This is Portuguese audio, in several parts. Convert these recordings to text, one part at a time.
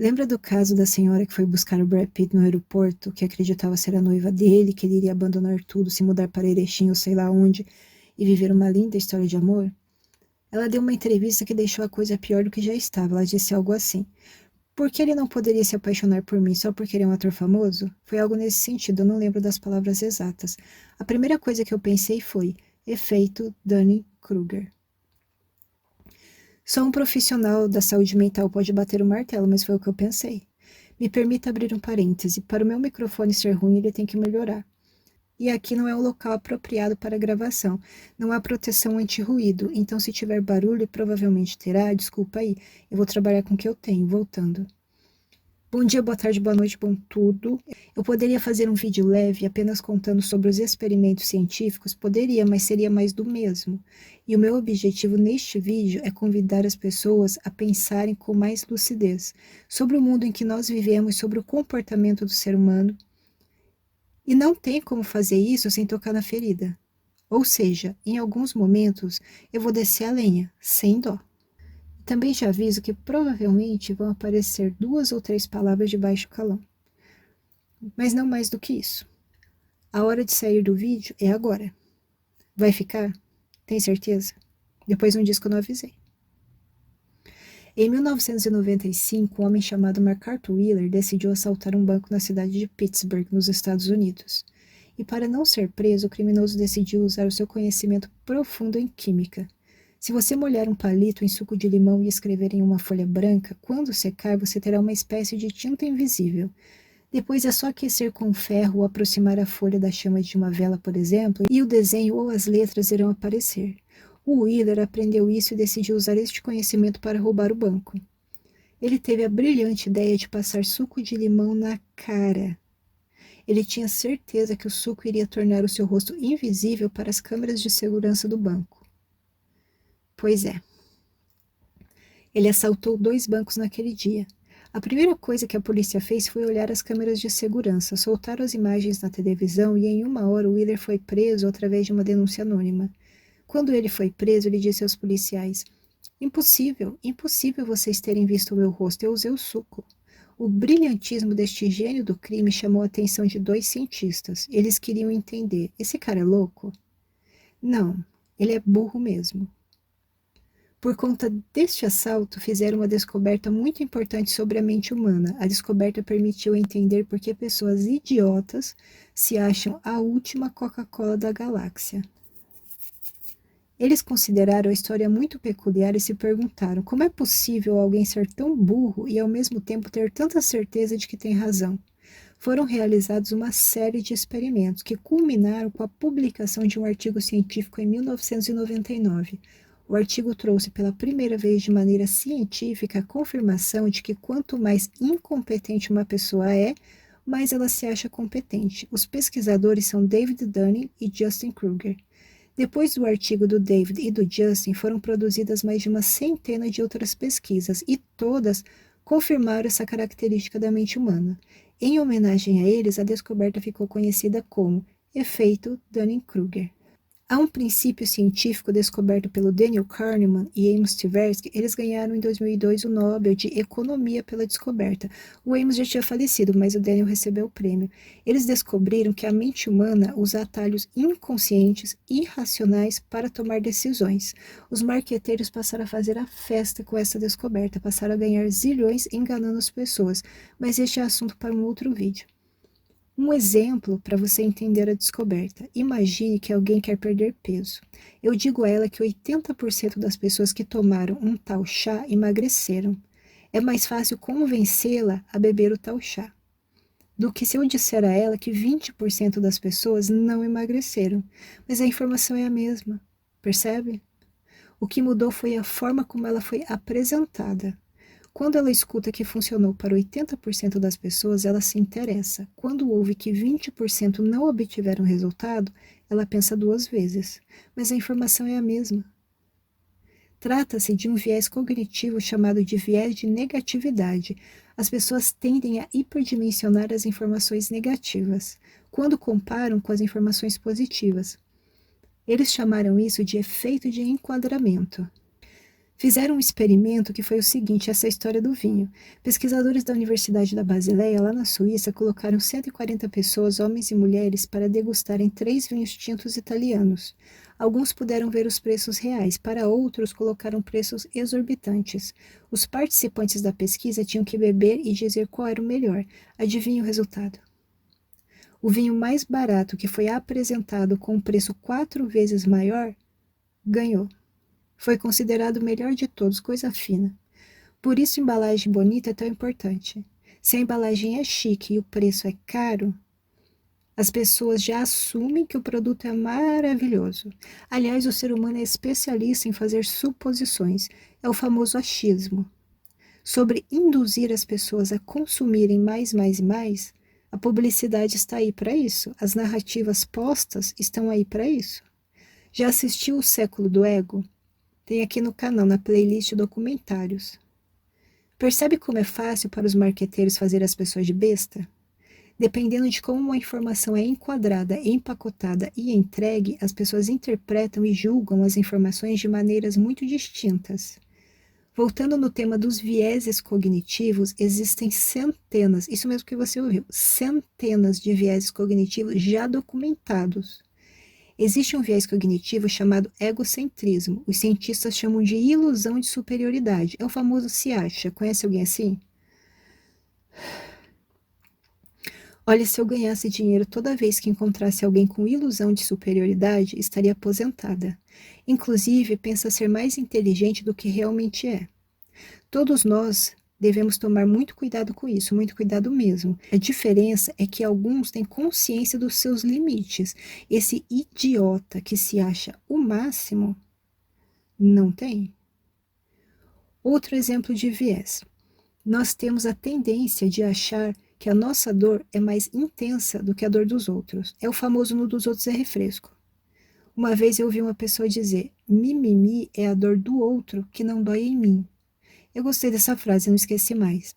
Lembra do caso da senhora que foi buscar o Brad Pitt no aeroporto, que acreditava ser a noiva dele, que ele iria abandonar tudo, se mudar para Erechim ou sei lá onde, e viver uma linda história de amor? Ela deu uma entrevista que deixou a coisa pior do que já estava. Ela disse algo assim: por que ele não poderia se apaixonar por mim só porque ele é um ator famoso? Foi algo nesse sentido, eu não lembro das palavras exatas. A primeira coisa que eu pensei foi: efeito Dunning-Kruger. Só um profissional da saúde mental pode bater o martelo, mas foi o que eu pensei. Me permita abrir um parêntese. Para o meu microfone ser ruim, ele tem que melhorar. E aqui não é o local apropriado para gravação. Não há proteção anti-ruído, então se tiver barulho, provavelmente terá. Desculpa aí. Eu vou trabalhar com o que eu tenho. Voltando. Bom dia, boa tarde, boa noite, bom tudo. Eu poderia fazer um vídeo leve apenas contando sobre os experimentos científicos? Poderia, mas seria mais do mesmo. E o meu objetivo neste vídeo é convidar as pessoas a pensarem com mais lucidez sobre o mundo em que nós vivemos, sobre o comportamento do ser humano. E não tem como fazer isso sem tocar na ferida. Ou seja, em alguns momentos eu vou descer a lenha, sem dó. Também te aviso que provavelmente vão aparecer 2 ou 3 palavras de baixo calão. Mas não mais do que isso. A hora de sair do vídeo é agora. Vai ficar? Tem certeza? Depois não diz que eu não avisei. Em 1995, um homem chamado MacArthur Wheeler decidiu assaltar um banco na cidade de Pittsburgh, nos Estados Unidos. E para não ser preso, o criminoso decidiu usar o seu conhecimento profundo em química. Se você molhar um palito em suco de limão e escrever em uma folha branca, quando secar, você terá uma espécie de tinta invisível. Depois é só aquecer com ferro ou aproximar a folha da chama de uma vela, por exemplo, e o desenho ou as letras irão aparecer. O Wheeler aprendeu isso e decidiu usar este conhecimento para roubar o banco. Ele teve a brilhante ideia de passar suco de limão na cara. Ele tinha certeza que o suco iria tornar o seu rosto invisível para as câmeras de segurança do banco. Pois é. Ele assaltou 2 bancos naquele dia. A primeira coisa que a polícia fez foi olhar as câmeras de segurança, soltaram as imagens na televisão e em 1 hora o Wheeler foi preso através de uma denúncia anônima. Quando ele foi preso, ele disse aos policiais: impossível, impossível vocês terem visto o meu rosto, eu usei o suco. O brilhantismo deste gênio do crime chamou a atenção de 2 cientistas. Eles queriam entender: esse cara é louco? Não, ele é burro mesmo. Por conta deste assalto, fizeram uma descoberta muito importante sobre a mente humana. A descoberta permitiu entender por que pessoas idiotas se acham a última Coca-Cola da galáxia. Eles consideraram a história muito peculiar e se perguntaram como é possível alguém ser tão burro e ao mesmo tempo ter tanta certeza de que tem razão. Foram realizados uma série de experimentos que culminaram com a publicação de um artigo científico em 1999. O artigo trouxe pela primeira vez de maneira científica a confirmação de que quanto mais incompetente uma pessoa é, mais ela se acha competente. Os pesquisadores são David Dunning e Justin Kruger. Depois do artigo do David e do Justin, foram produzidas mais de uma centena de outras pesquisas, e todas confirmaram essa característica da mente humana. Em homenagem a eles, a descoberta ficou conhecida como efeito Dunning-Kruger. Há um princípio científico descoberto pelo Daniel Kahneman e Amos Tversky. Eles ganharam em 2002 o Nobel de Economia pela descoberta. O Amos já tinha falecido, mas o Daniel recebeu o prêmio. Eles descobriram que a mente humana usa atalhos inconscientes, irracionais para tomar decisões. Os marqueteiros passaram a fazer a festa com essa descoberta, passaram a ganhar zilhões enganando as pessoas, mas este é assunto para um outro vídeo. Um exemplo para você entender a descoberta. Imagine que alguém quer perder peso. Eu digo a ela que 80% das pessoas que tomaram um tal chá emagreceram. É mais fácil convencê-la a beber o tal chá do que se eu disser a ela que 20% das pessoas não emagreceram. Mas a informação é a mesma, percebe? O que mudou foi a forma como ela foi apresentada. Quando ela escuta que funcionou para 80% das pessoas, ela se interessa. Quando ouve que 20% não obtiveram resultado, ela pensa 2 vezes. Mas a informação é a mesma. Trata-se de um viés cognitivo chamado de viés de negatividade. As pessoas tendem a hiperdimensionar as informações negativas, quando comparam com as informações positivas. Eles chamaram isso de efeito de enquadramento. Fizeram um experimento que foi o seguinte, essa é a história do vinho. Pesquisadores da Universidade da Basileia, lá na Suíça, colocaram 140 pessoas, homens e mulheres, para degustarem 3 vinhos tintos italianos. Alguns puderam ver os preços reais, para outros colocaram preços exorbitantes. Os participantes da pesquisa tinham que beber e dizer qual era o melhor. Adivinhe o resultado. O vinho mais barato, que foi apresentado com um preço 4 vezes maior, ganhou. Foi considerado o melhor de todos, coisa fina. Por isso, embalagem bonita é tão importante. Se a embalagem é chique e o preço é caro, as pessoas já assumem que o produto é maravilhoso. Aliás, o ser humano é especialista em fazer suposições. É o famoso achismo. Sobre induzir as pessoas a consumirem mais, mais e mais, a publicidade está aí para isso. As narrativas postas estão aí para isso. Já assistiu O Século do Ego? Tem aqui no canal, na playlist documentários. Percebe como é fácil para os marqueteiros fazer as pessoas de besta? Dependendo de como uma informação é enquadrada, empacotada e entregue, as pessoas interpretam e julgam as informações de maneiras muito distintas. Voltando no tema dos vieses cognitivos, existem centenas, isso mesmo que você ouviu, centenas de vieses cognitivos já documentados. Existe um viés cognitivo chamado egocentrismo. Os cientistas chamam de ilusão de superioridade. É o famoso se acha. Conhece alguém assim? Olha, se eu ganhasse dinheiro toda vez que encontrasse alguém com ilusão de superioridade, estaria aposentada. Inclusive, pensa ser mais inteligente do que realmente é. Todos nós devemos tomar muito cuidado com isso, muito cuidado mesmo. A diferença é que alguns têm consciência dos seus limites. Esse idiota que se acha o máximo, não tem. Outro exemplo de viés. Nós temos a tendência de achar que a nossa dor é mais intensa do que a dor dos outros. É o famoso no dos outros é refresco. Uma vez eu ouvi uma pessoa dizer: mimimi é a dor do outro que não dói em mim. Eu gostei dessa frase, não esqueci mais.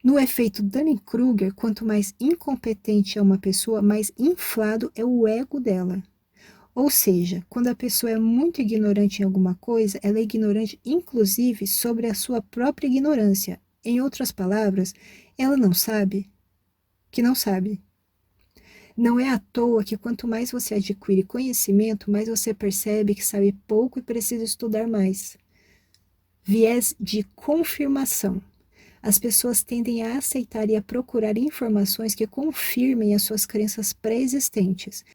No efeito Dunning-Kruger, quanto mais incompetente é uma pessoa, mais inflado é o ego dela. Ou seja, quando a pessoa é muito ignorante em alguma coisa, ela é ignorante inclusive sobre a sua própria ignorância. Em outras palavras, ela não sabe que não sabe. Não é à toa que quanto mais você adquire conhecimento, mais você percebe que sabe pouco e precisa estudar mais. Viés de confirmação. As pessoas tendem a aceitar e a procurar informações que confirmem as suas crenças pré-existentes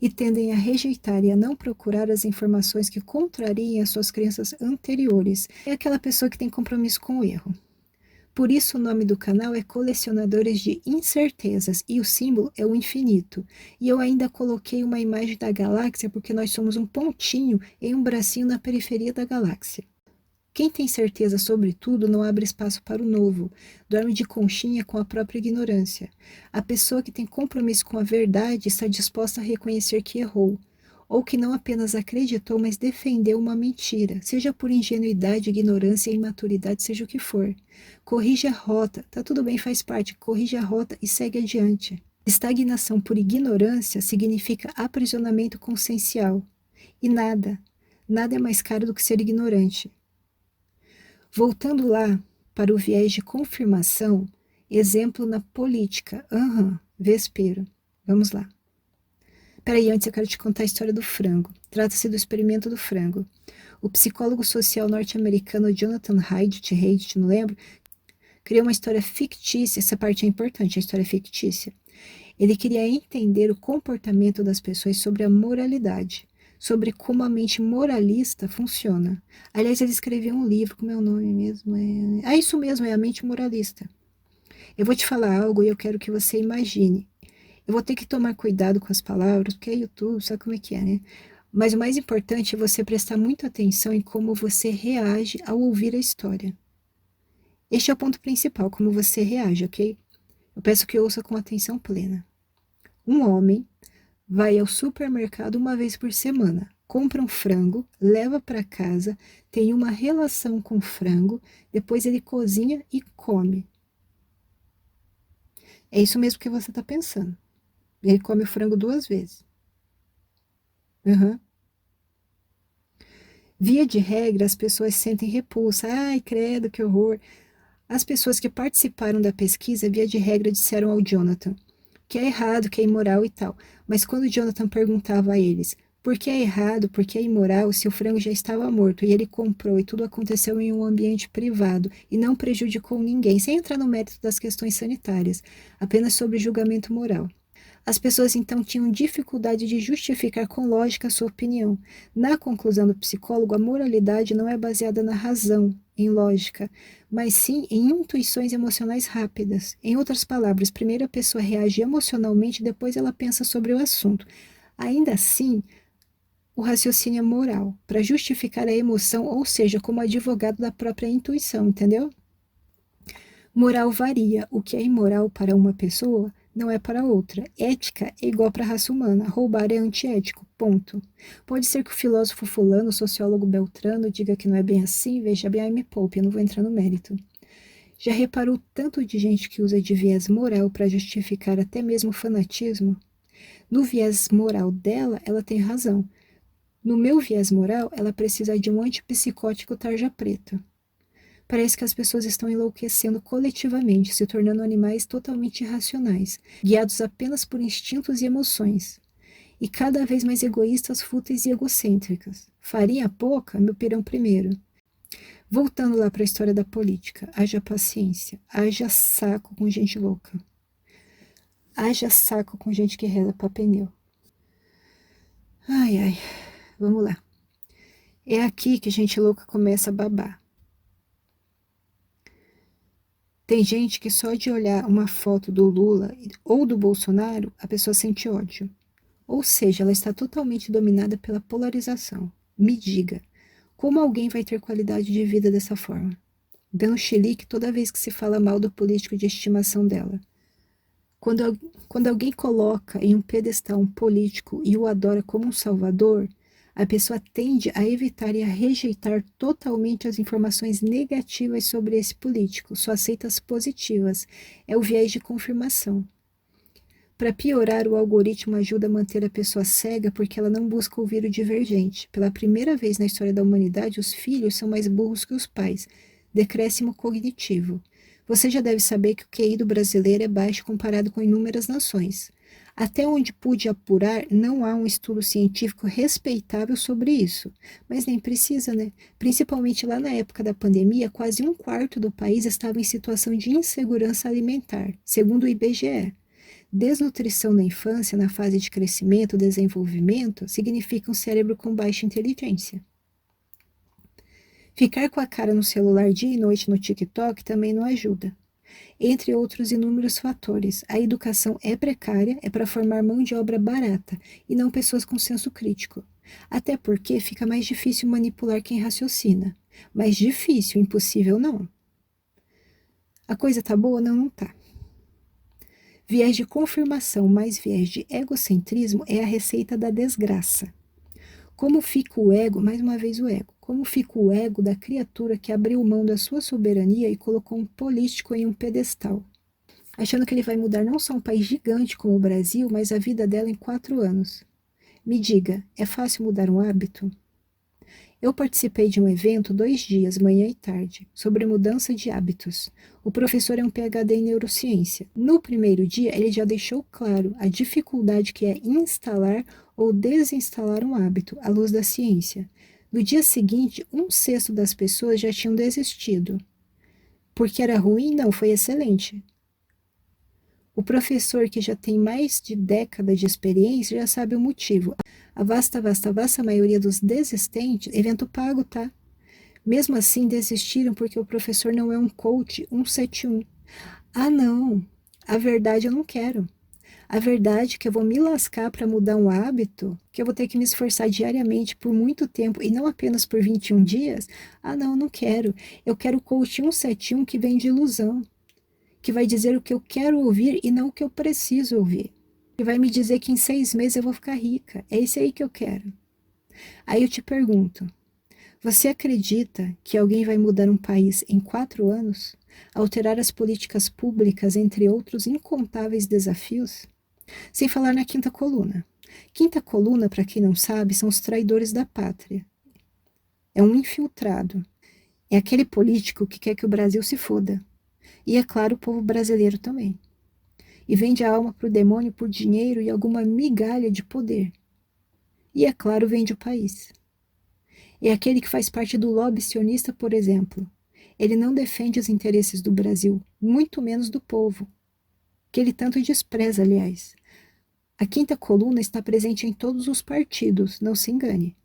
e tendem a rejeitar e a não procurar as informações que contrariem as suas crenças anteriores. É aquela pessoa que tem compromisso com o erro. Por isso o nome do canal é Colecionadores de Incertezas e o símbolo é o infinito. E eu ainda coloquei uma imagem da galáxia porque nós somos um pontinho em um bracinho na periferia da galáxia. Quem tem certeza sobre tudo não abre espaço para o novo, dorme de conchinha com a própria ignorância. A pessoa que tem compromisso com a verdade está disposta a reconhecer que errou, ou que não apenas acreditou, mas defendeu uma mentira, seja por ingenuidade, ignorância, imaturidade, seja o que for. Corrige a rota, tá tudo bem, faz parte, corrige a rota e segue adiante. Estagnação por ignorância significa aprisionamento consciencial. E nada é mais caro do que ser ignorante. Voltando lá para o viés de confirmação, exemplo na política. Vespero. Vamos lá. Peraí, antes eu quero te contar a história do frango. Trata-se do experimento do frango. O psicólogo social norte-americano Jonathan Haidt, não lembro, criou uma história fictícia. Essa parte é importante, a história fictícia. Ele queria entender o comportamento das pessoas sobre a moralidade, sobre como a mente moralista funciona. Aliás, ele escreveu um livro, como é o nome mesmo? Isso mesmo, é A Mente Moralista. Eu vou te falar algo e eu quero que você imagine. Eu vou ter que tomar cuidado com as palavras, porque é YouTube, sabe como é que é, né? Mas o mais importante é você prestar muita atenção em como você reage ao ouvir a história. Este é o ponto principal, como você reage, ok? Eu peço que ouça com atenção plena. Um homem vai ao supermercado uma vez por semana, compra um frango, leva para casa, tem uma relação com o frango, depois ele cozinha e come. É isso mesmo que você está pensando. Ele come o frango 2 vezes. Uhum. Via de regra, as pessoas sentem repulsa. Ai, credo, que horror. As pessoas que participaram da pesquisa, via de regra, disseram ao Jonathan que é errado, que é imoral e tal. Mas quando o Jonathan perguntava a eles por que é errado, por que é imoral, se o frango já estava morto e ele comprou e tudo aconteceu em um ambiente privado e não prejudicou ninguém, sem entrar no mérito das questões sanitárias, apenas sobre julgamento moral. As pessoas então tinham dificuldade de justificar com lógica a sua opinião. Na conclusão do psicólogo, a moralidade não é baseada na razão, em lógica, mas sim em intuições emocionais rápidas. Em outras palavras, primeiro a pessoa reage emocionalmente, depois ela pensa sobre o assunto. Ainda assim, o raciocínio é moral, para justificar a emoção, ou seja, como advogado da própria intuição, entendeu? Moral varia. O que é imoral para uma pessoa não é para outra. Ética é igual para a raça humana. Roubar é antiético. Ponto. Pode ser que o filósofo fulano, o sociólogo Beltrano, diga que não é bem assim. Veja bem, me poupe, eu não vou entrar no mérito. Já reparou tanto de gente que usa de viés moral para justificar até mesmo fanatismo? No viés moral dela, ela tem razão. No meu viés moral, ela precisa de um antipsicótico tarja preta. Parece que as pessoas estão enlouquecendo coletivamente, se tornando animais totalmente irracionais, guiados apenas por instintos e emoções, e cada vez mais egoístas, fúteis e egocêntricas. Farinha pouca, meu pirão primeiro. Voltando lá para a história da política, haja paciência, haja saco com gente louca, haja saco com gente que reza para pneu. Ai, ai, vamos lá. É aqui que gente louca começa a babar. Tem gente que só de olhar uma foto do Lula ou do Bolsonaro, a pessoa sente ódio. Ou seja, ela está totalmente dominada pela polarização. Me diga, como alguém vai ter qualidade de vida dessa forma? Dando chilique toda vez que se fala mal do político de estimação dela. Quando alguém coloca em um pedestal um político e o adora como um salvador, a pessoa tende a evitar e a rejeitar totalmente as informações negativas sobre esse político, só aceita as positivas. É o viés de confirmação. Para piorar, o algoritmo ajuda a manter a pessoa cega porque ela não busca ouvir o divergente. Pela primeira vez na história da humanidade, os filhos são mais burros que os pais. Decréscimo cognitivo. Você já deve saber que o QI do brasileiro é baixo comparado com inúmeras nações. Até onde pude apurar, não há um estudo científico respeitável sobre isso. Mas nem precisa, né? Principalmente lá na época da pandemia, quase um quarto do país estava em situação de insegurança alimentar, segundo o IBGE. Desnutrição na infância, na fase de crescimento, desenvolvimento, significa um cérebro com baixa inteligência. Ficar com a cara no celular dia e noite no TikTok também não ajuda. Entre outros inúmeros fatores, a educação é precária, é para formar mão de obra barata e não pessoas com senso crítico. Até porque fica mais difícil manipular quem raciocina. Mais difícil, impossível não. A coisa tá boa? Não, não tá. Viés de confirmação mais viés de egocentrismo é a receita da desgraça. Como fica o ego, mais uma vez o ego, como fica o ego da criatura que abriu mão da sua soberania e colocou um político em um pedestal, achando que ele vai mudar não só um país gigante como o Brasil, mas a vida dela em 4 anos. Me diga, é fácil mudar um hábito? Eu participei de um evento 2 dias, manhã e tarde, sobre mudança de hábitos. O professor é um PhD em neurociência. No primeiro dia, ele já deixou claro a dificuldade que é instalar ou desinstalar um hábito à luz da ciência. No dia seguinte, 1/6 das pessoas já tinham desistido. Porque era ruim? Não, foi excelente. O professor, que já tem mais de décadas de experiência, já sabe o motivo. A vasta maioria dos desistentes, evento pago, tá? Mesmo assim, desistiram porque o professor não é um coach 171. Ah, não. A verdade eu não quero. A verdade é que eu vou me lascar para mudar um hábito, que eu vou ter que me esforçar diariamente por muito tempo e não apenas por 21 dias. Ah, não, eu não quero. Eu quero o coach 171 que vem de ilusão, que vai dizer o que eu quero ouvir e não o que eu preciso ouvir. Que vai me dizer que em 6 meses eu vou ficar rica. É isso aí que eu quero. Aí eu te pergunto, você acredita que alguém vai mudar um país em 4 anos? Alterar as políticas públicas, entre outros incontáveis desafios? Sem falar na quinta coluna. Quinta coluna, para quem não sabe, são os traidores da pátria. É um infiltrado. É aquele político que quer que o Brasil se foda. E, é claro, o povo brasileiro também. E vende a alma para o demônio por dinheiro e alguma migalha de poder. E, é claro, vende o país. É aquele que faz parte do lobby sionista, por exemplo. Ele não defende os interesses do Brasil, muito menos do povo, que ele tanto despreza, aliás. A quinta coluna está presente em todos os partidos, não se engane.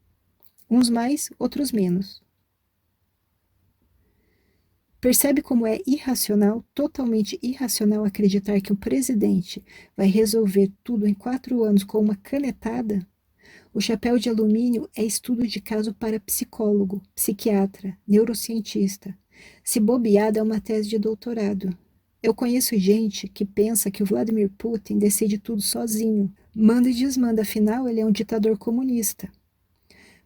Uns mais, outros menos. Percebe como é irracional, totalmente irracional acreditar que um presidente vai resolver tudo em 4 anos com uma canetada? O chapéu de alumínio é estudo de caso para psicólogo, psiquiatra, neurocientista. Se bobeado, é uma tese de doutorado. Eu conheço gente que pensa que o Vladimir Putin decide tudo sozinho, manda e desmanda, afinal ele é um ditador comunista.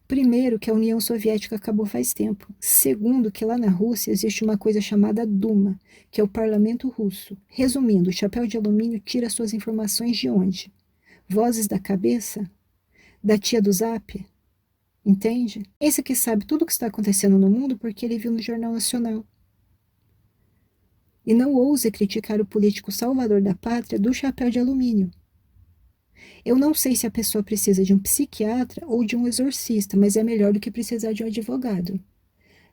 Primeiro, que a União Soviética acabou faz tempo. Segundo, que lá na Rússia existe uma coisa chamada Duma, que é o parlamento russo. Resumindo, o chapéu de alumínio tira suas informações de onde? Vozes da cabeça? Da tia do Zap? Entende? Esse que sabe tudo o que está acontecendo no mundo porque ele viu no Jornal Nacional. E não ouse criticar o político salvador da pátria do chapéu de alumínio. Eu não sei se a pessoa precisa de um psiquiatra ou de um exorcista, mas é melhor do que precisar de um advogado.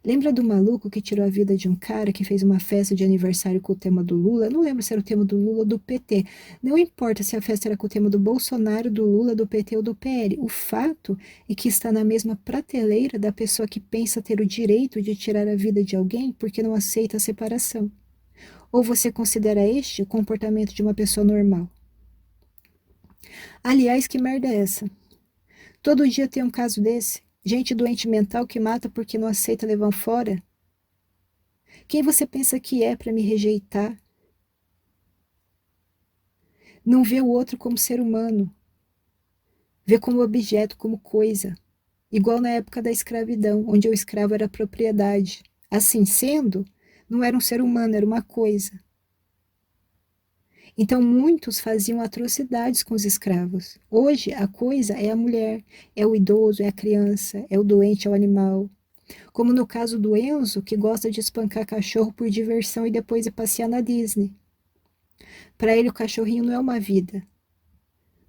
Lembra do maluco que tirou a vida de um cara que fez uma festa de aniversário com o tema do Lula? Eu não lembro se era o tema do Lula ou do PT. Não importa se a festa era com o tema do Bolsonaro, do Lula, do PT ou do PL. O fato é que está na mesma prateleira da pessoa que pensa ter o direito de tirar a vida de alguém porque não aceita a separação. Ou você considera este o comportamento de uma pessoa normal? Aliás, que merda é essa? Todo dia tem um caso desse. Gente doente mental que mata porque não aceita levar um fora. Quem você pensa que é para me rejeitar? Não vê o outro como ser humano. Vê como objeto, como coisa. Igual na época da escravidão, onde o escravo era propriedade. Assim sendo, não era um ser humano, era uma coisa. Então, muitos faziam atrocidades com os escravos. Hoje, a coisa é a mulher, é o idoso, é a criança, é o doente, é o animal. Como no caso do Enzo, que gosta de espancar cachorro por diversão e depois ir passear na Disney. Para ele, o cachorrinho não é uma vida.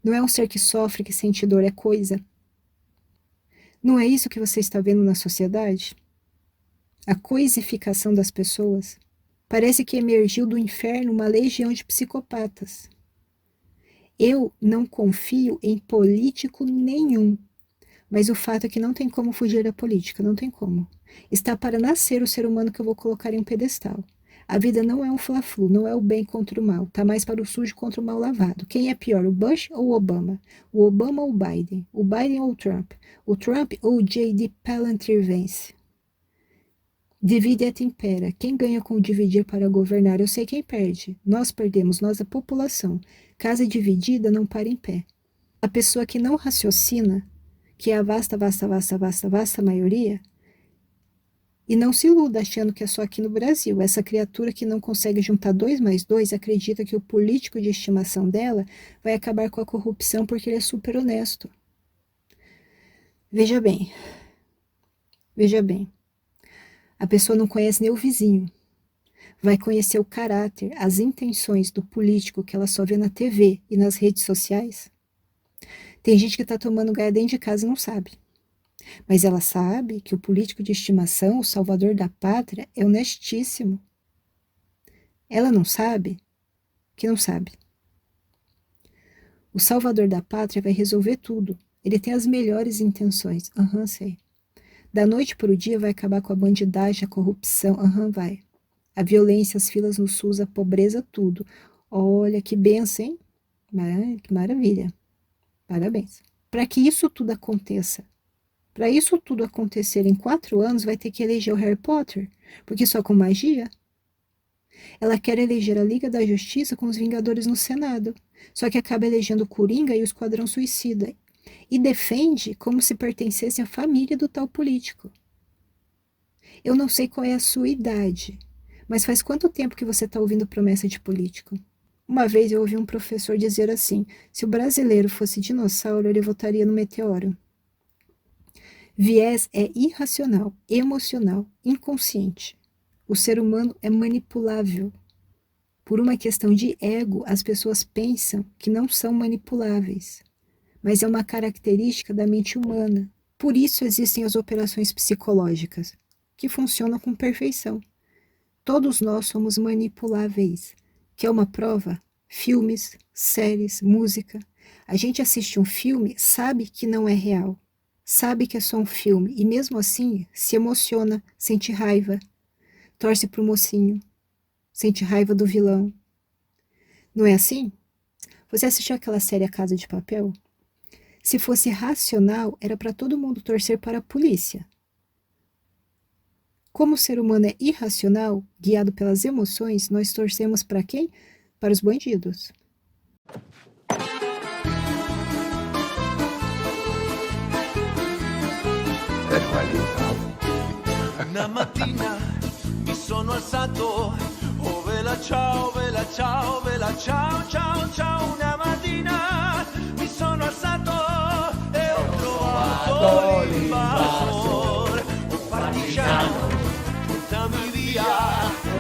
Não é um ser que sofre, que sente dor, é coisa. Não é isso que você está vendo na sociedade? A coisificação das pessoas? Parece que emergiu do inferno uma legião de psicopatas. Eu não confio em político nenhum, mas o fato é que não tem como fugir da política, não tem como. Está para nascer o ser humano que eu vou colocar em um pedestal. A vida não é um fla-flu, não é o bem contra o mal, está mais para o sujo contra o mal lavado. Quem é pior, o Bush ou o Obama? O Obama ou o Biden? O Biden ou o Trump? O Trump ou o J.D. Palantir vence? Divide et impera. Quem ganha com dividir para governar? Eu sei quem perde. Nós perdemos, nós a população. Casa dividida não para em pé. A pessoa que não raciocina, que é a vasta maioria, e não se iluda achando que é só aqui no Brasil. Essa criatura que não consegue juntar 2 mais 2 acredita que o político de estimação dela vai acabar com a corrupção porque ele é super honesto. Veja bem, veja bem. A pessoa não conhece nem o vizinho. Vai conhecer o caráter, as intenções do político que ela só vê na TV e nas redes sociais. Tem gente que está tomando gaia dentro de casa e não sabe. Mas ela sabe que o político de estimação, o salvador da pátria, é honestíssimo. Ela não sabe que não sabe. O salvador da pátria vai resolver tudo. Ele tem as melhores intenções. Sei. Da noite para o dia vai acabar com a bandidagem, a corrupção. Vai. A violência, as filas no SUS, a pobreza, tudo. Olha, que benção, hein? Que maravilha. Parabéns. Para que isso tudo aconteça, para isso tudo acontecer em 4 anos, vai ter que eleger o Harry Potter, porque só com magia. Ela quer eleger a Liga da Justiça com os Vingadores no Senado, só que acaba elegendo o Coringa e o Esquadrão Suicida, e defende como se pertencesse à família do tal político. Eu não sei qual é a sua idade, mas faz quanto tempo que você está ouvindo promessa de político? Uma vez eu ouvi um professor dizer assim, se o brasileiro fosse dinossauro, ele votaria no meteoro. Viés é irracional, emocional, inconsciente. O ser humano é manipulável. Por uma questão de ego, as pessoas pensam que não são manipuláveis, mas é uma característica da mente humana. Por isso existem as operações psicológicas, que funcionam com perfeição. Todos nós somos manipuláveis. Quer uma prova? Filmes, séries, música. A gente assiste um filme, sabe que não é real, sabe que é só um filme, e mesmo assim se emociona, sente raiva, torce pro mocinho, sente raiva do vilão. Não é assim? Você assistiu aquela série A Casa de Papel? Se fosse racional, era para todo mundo torcer para a polícia. Como o ser humano é irracional, guiado pelas emoções, nós torcemos para quem? Para os bandidos. Una mattina mi sono alzato, oh vela ciao, vela ciao, vela ciao, ciao, ciao. Una mattina mi sono alzato e ho trovato l'invasor, un partigiano, portami via.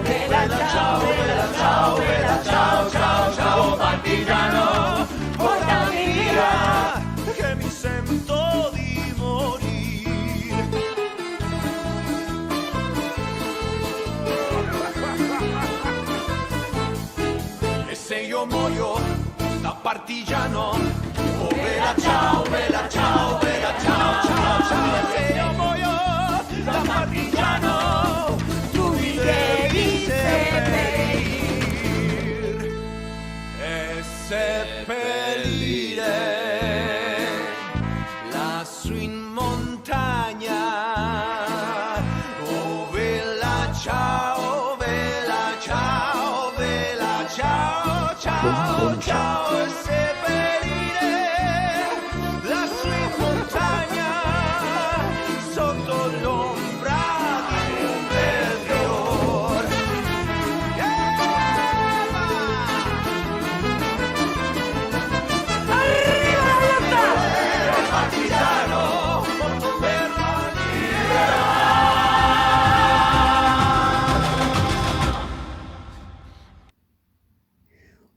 Vela ciao, vela ciao, vela ciao, ciao, ciao, partigiano, portami via, che mi sento di morire. E se io muoio da partigiano, oh vela ciao, vela ciao, vela ciao, ciao, ciao. E se io muoio da partigiano, tu mi devi seppellir e seppellire lassù in montagna. Oh vela ciao, vela ciao, vela ciao, ciao, ciao, e seppellire lassù in montagna sotto l'ombra di un bel fior. Arriva la lotta! Partigiano, morto per la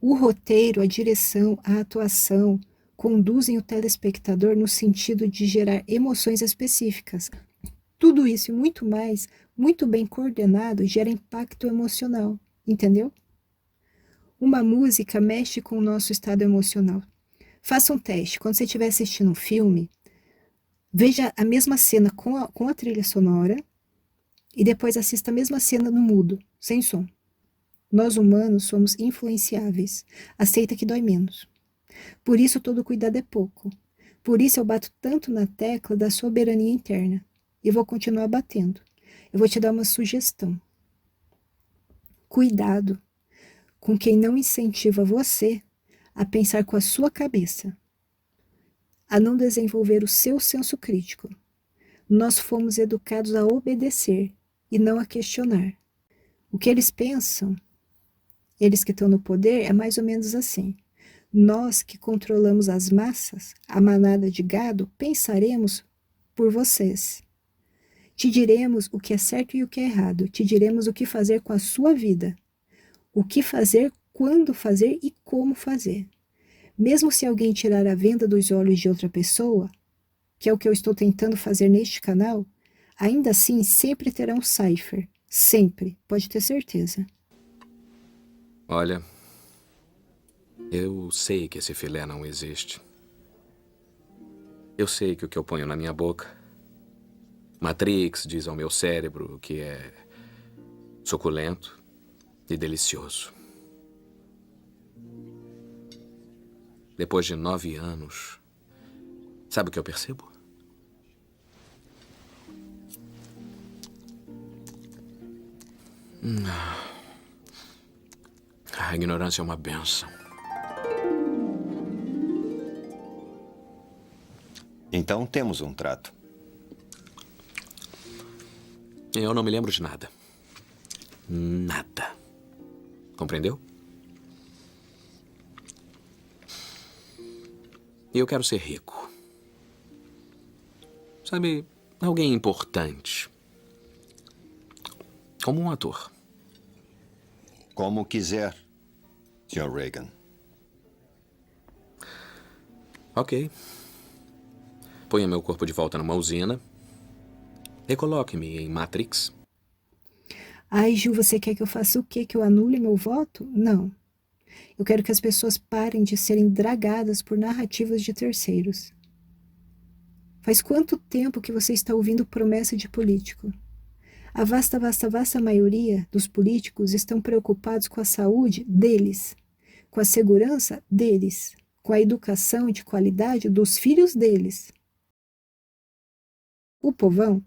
O roteiro, a direção, a atuação conduzem o telespectador no sentido de gerar emoções específicas. Tudo isso e muito mais, muito bem coordenado, gera impacto emocional, entendeu? Uma música mexe com o nosso estado emocional. Faça um teste. Quando você estiver assistindo um filme, veja a mesma cena com a trilha sonora e depois assista a mesma cena no mudo, sem som. Nós humanos somos influenciáveis. Aceita que dói menos. Por isso todo cuidado é pouco. Por isso eu bato tanto na tecla da soberania interna. E vou continuar batendo. Eu vou te dar uma sugestão. Cuidado com quem não incentiva você a pensar com a sua cabeça, a não desenvolver o seu senso crítico. Nós fomos educados a obedecer e não a questionar. O que eles pensam, eles que estão no poder, é mais ou menos assim. Nós que controlamos as massas, a manada de gado, pensaremos por vocês. Te diremos o que é certo e o que é errado. Te diremos o que fazer com a sua vida. O que fazer, quando fazer e como fazer. Mesmo se alguém tirar a venda dos olhos de outra pessoa, que é o que eu estou tentando fazer neste canal, ainda assim sempre terá um cipher. Sempre, pode ter certeza. Olha, eu sei que esse filé não existe. Eu sei que o que eu ponho na minha boca, Matrix diz ao meu cérebro que é suculento e delicioso. Depois de 9 anos, sabe o que eu percebo? A ignorância é uma bênção. Então temos um trato. Eu não me lembro de nada. Nada. Compreendeu? E eu quero ser rico. Sabe, Alguém importante. Como um ator. Como quiser, Sr. Reagan. Ok. Ponha meu corpo de volta numa usina. E coloque-me em Matrix. Ai, Ju, você quer que eu faça o quê? Que eu anule meu voto? Não. Eu quero que as pessoas parem de serem dragadas por narrativas de terceiros. Faz quanto tempo que você está ouvindo promessa de político? A vasta maioria dos políticos estão preocupados com a saúde deles, com a segurança deles, com a educação de qualidade dos filhos deles. O povão,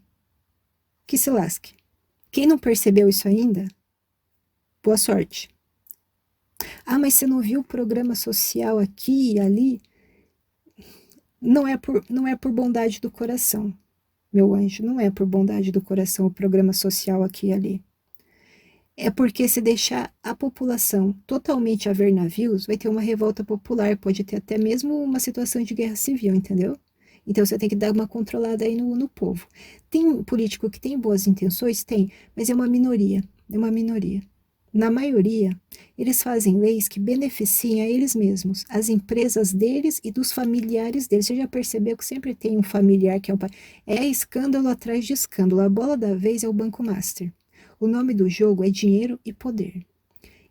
que se lasque. Quem não percebeu isso ainda, boa sorte. Ah, mas você não viu o programa social aqui e ali? Não é por bondade do coração, meu anjo, não é por bondade do coração o programa social aqui e ali. É porque se deixar a população totalmente a ver navios, vai ter uma revolta popular, pode ter até mesmo uma situação de guerra civil, entendeu? Então você tem que dar uma controlada aí no povo. Tem político que tem boas intenções? Tem, mas é uma minoria, é uma minoria. Na maioria, eles fazem leis que beneficiam a eles mesmos, as empresas deles e dos familiares deles. Você já percebeu que sempre tem um familiar que é um pai? É escândalo atrás de escândalo. A bola da vez é o Banco Master. O nome do jogo é dinheiro e poder.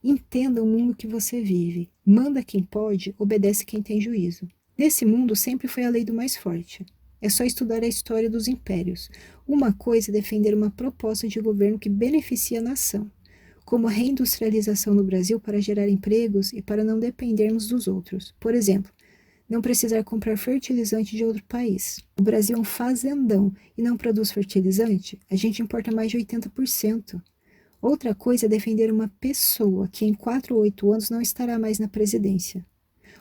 Entenda o mundo que você vive. Manda quem pode, obedece quem tem juízo. Nesse mundo sempre foi a lei do mais forte. É só estudar a história dos impérios. Uma coisa é defender uma proposta de governo que beneficia a nação, como a reindustrialização no Brasil para gerar empregos e para não dependermos dos outros. Por exemplo, não precisar comprar fertilizante de outro país. O Brasil é um fazendão e não produz fertilizante, a gente importa mais de 80%. Outra coisa é defender uma pessoa que em 4 ou 8 anos não estará mais na presidência.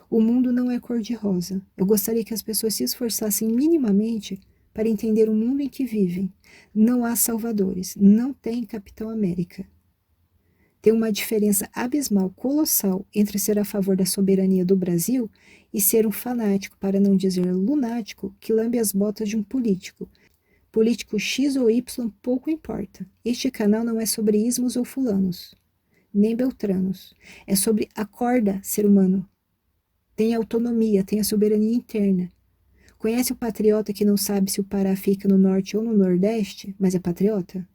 O mundo não é cor-de-rosa. Eu gostaria que as pessoas se esforçassem minimamente para entender o mundo em que vivem. Não há salvadores, não tem Capitão América. Tem uma diferença abismal, colossal, entre ser a favor da soberania do Brasil e ser um fanático, para não dizer lunático, que lambe as botas de um político. Político X ou Y pouco importa. Este canal não é sobre ismos ou fulanos, nem beltranos. É sobre acorda, ser humano. Tem autonomia, tem a soberania interna. Conhece o patriota que não sabe se o Pará fica no norte ou no nordeste, mas é patriota?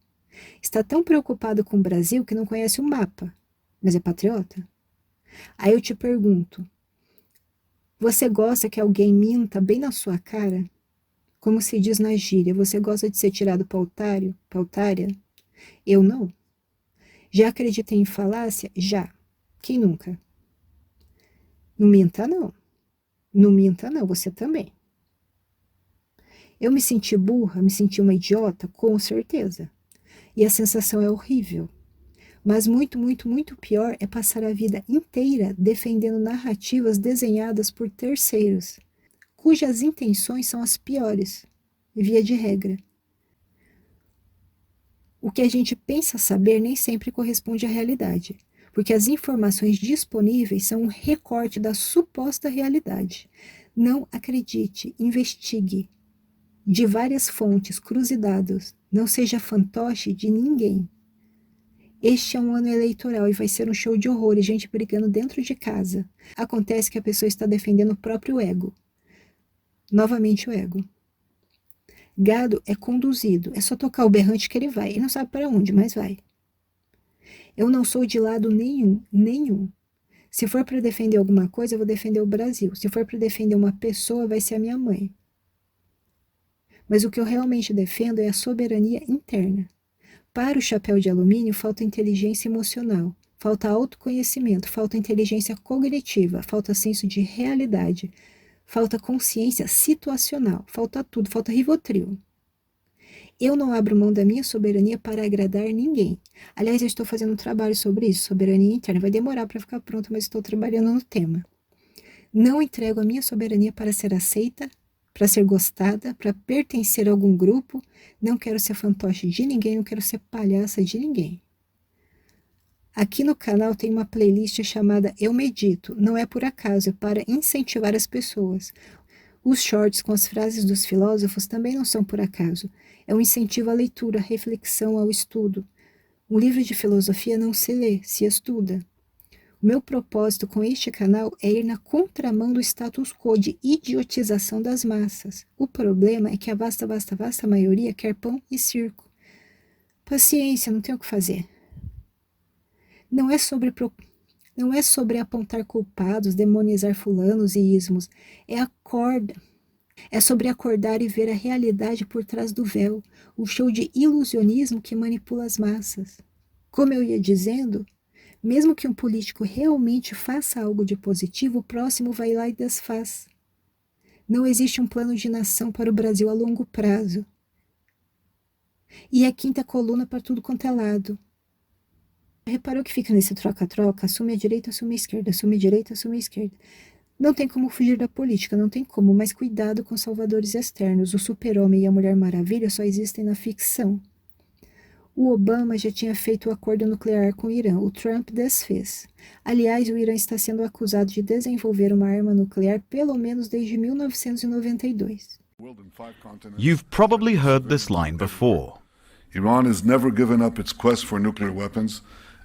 Está tão preocupado com o Brasil que não conhece o mapa, mas é patriota? Aí eu te pergunto, você gosta que alguém minta bem na sua cara? Como se diz na gíria, você gosta de ser tirado para otário, para otária? Eu não. Já acreditei em falácia? Já. Quem nunca? Não minta não. Não minta não, você também. Eu me senti burra, me senti uma idiota? Com certeza. E a sensação é horrível. Mas muito, muito, muito pior é passar a vida inteira defendendo narrativas desenhadas por terceiros, cujas intenções são as piores, via de regra. O que a gente pensa saber nem sempre corresponde à realidade, porque as informações disponíveis são um recorte da suposta realidade. Não acredite, investigue. De várias fontes, cruze dados. Não seja fantoche de ninguém. Este é um ano eleitoral e vai ser um show de horrores, gente brigando dentro de casa. Acontece que a pessoa está defendendo o próprio ego. Novamente o ego. Gado é conduzido, é só tocar o berrante que ele vai. Ele não sabe para onde, mas vai. Eu não sou de lado nenhum. Se for para defender alguma coisa, eu vou defender o Brasil. Se for para defender uma pessoa, vai ser a minha mãe. Mas o que eu realmente defendo é a soberania interna. Para o chapéu de alumínio, falta inteligência emocional, falta autoconhecimento, falta inteligência cognitiva, falta senso de realidade, falta consciência situacional, falta tudo, falta Rivotril. Eu não abro mão da minha soberania para agradar ninguém. Aliás, eu estou fazendo um trabalho sobre isso, soberania interna. Vai demorar para ficar pronto, mas estou trabalhando no tema. Não entrego a minha soberania para ser aceita, para ser gostada, para pertencer a algum grupo. Não quero ser fantoche de ninguém, não quero ser palhaça de ninguém. Aqui no canal tem uma playlist chamada Eu Medito. Não é por acaso, é para incentivar as pessoas. Os shorts com as frases dos filósofos também não são por acaso. É um incentivo à leitura, à reflexão, ao estudo. Um livro de filosofia não se lê, se estuda. O meu propósito com este canal é ir na contramão do status quo de idiotização das massas. O problema é que a vasta maioria quer pão e circo. Paciência, não tem o que fazer. Não é sobre apontar culpados, demonizar fulanos e ismos. É sobre acordar e ver a realidade por trás do véu, o show de ilusionismo que manipula as massas. Como eu ia dizendo, mesmo que um político realmente faça algo de positivo, o próximo vai lá e desfaz. Não existe um plano de nação para o Brasil a longo prazo. E é quinta coluna para tudo quanto é lado. Reparou que fica nesse troca-troca? Assume a direita, assume a esquerda, assume a direita, assume a esquerda. Não tem como fugir da política, não tem como, mas cuidado com salvadores externos. O super-homem e a Mulher Maravilha só existem na ficção. O Obama já tinha feito o acordo nuclear com o Irã, o Trump desfez. Aliás, o Irã está sendo acusado de desenvolver uma arma nuclear pelo menos desde 1992. You've probably heard this line before. Iran has never given up its quest for nuclear weapons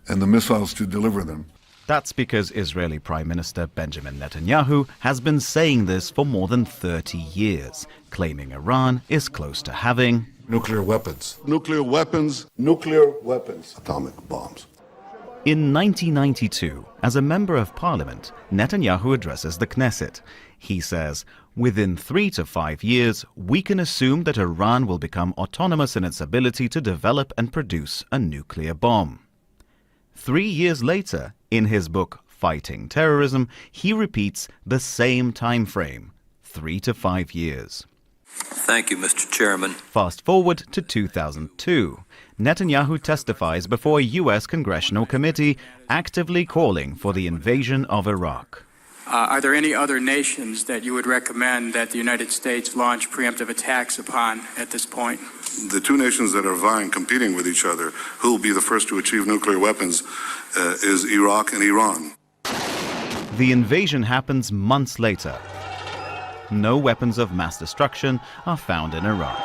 and the missiles to deliver them. That's because Israeli Prime Minister Benjamin Netanyahu has been saying this for more than 30 years, claiming Iran is close to having Nuclear weapons. Nuclear weapons. Nuclear weapons. Atomic bombs. In 1992, as a member of parliament, Netanyahu addresses the Knesset. He says, within 3 to 5 years, we can assume that Iran will become autonomous in its ability to develop and produce a nuclear bomb. 3 years later, in his book Fighting Terrorism, he repeats the same time frame, 3 to 5 years. Thank you, Mr. Chairman. Fast forward to 2002. Netanyahu testifies before a U.S. congressional committee actively calling for the invasion of Iraq. Are there any other nations that you would recommend that the United States launch preemptive attacks upon at this point? The two nations that are vying, competing with each other, who will be the first to achieve nuclear weapons, is Iraq and Iran. The invasion happens months later. No weapons of mass destruction are found in Iraq.